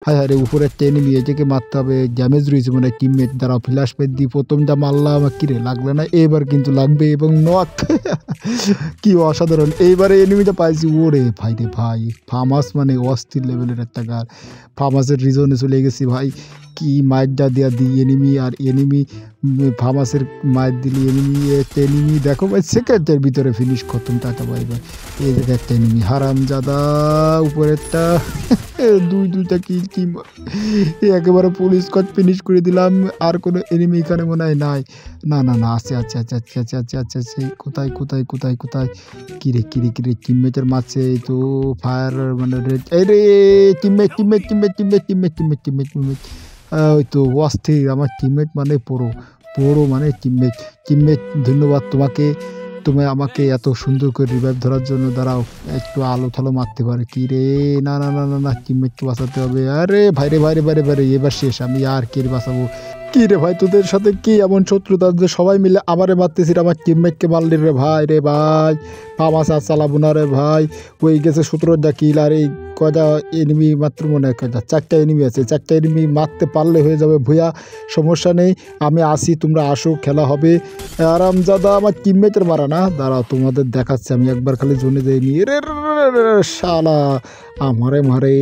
হায় হায় রে, উপরে একটা এনিমি, এটাকে মারতে হবে। ড্যামেজ রয়েছে মানে টিমমেট দ্বারা ফ্ল্যাশ পেট দিয়ে প্রথমটা মারলাম, কিরে লাগলো না, এবার কিন্তু লাগবে এবং নক। কি অসাধারণ, এইবারে এনিমিটা পাইছি। ওরে ভাই রে ভাই, ফার্মাস মানে অস্থির লেভেলের একটা গার। ফার্মাসের রিজনে চলে গেছি ভাই, কি মাইরটা দেওয়া দিই এনিমি আর এনিমি, ফার্মাসের মায়ের দিলি এনিমি, একটা এনিমি দেখো ভাই সেকেন্ডের ভিতরে ফিনিশ খতম, টাটা বাই বাই। এই জায়গায় একটা এনিমি হারামজাদা, উপরেরটা। দুইটা কিল কি একেবারে পুলিশ স্কোয়াড ফিনিশ করে দিলাম। আর কোনো এনিমি এখানে মনে হয় নাই। না না না, আছে আছে আছে আছে আছে আছে আছে আছে, কোথায় কোথায় কোথায় কোথায়, কিরে কিরে কিরে, টিমমেটের মারছে এই তো, ফায়ার মানে রেড, এই রে teammate teammate teammate teammate teammate teammate teammate teammate, ওই তো অস্থির আমার টিমমেট মানে পুরো পুরো মানে টিমমেট। টিমমেট ধন্যবাদ তোমাকে, তুমি আমাকে এত সুন্দর করে রিভাইভ ধরার জন্য। দাঁড়াও একটু আলো থালো মারতে পারে কি রে, না না না না না, টিমমেটকে বাঁচাতে হবে। আরে ভাইরে ভাইরে ভাইরে ভাইরে, এবার শেষ, আমি আর কে বাঁচাবো। কি রে ভাই, তোদের সাথে কি এমন শত্রুতা যে সবাই মিলে আমারে মারতেছিস, আমার টিমমেটকে মারলি রে ভাই রে ভাই। ফার্মাস আর চালাবো না রে ভাই, ওই গেছে 17টা কিল। আর এই কয়টা এনিমি মাত্র, মনে হয় কয়টা, 4টা এনিমি আছে, 4টা এনিমি মারতে পারলে হয়ে যাবে ভুয়া, সমস্যা নেই, আমি আসি, তোমরা আসো, খেলা হবে। আরামজাদা আমার টিমমেটের মারা না, দাঁড়াও তোমাদের দেখাচ্ছি আমি, একবার খালি জোনে যাইনি রে, শালা আমারে মারে।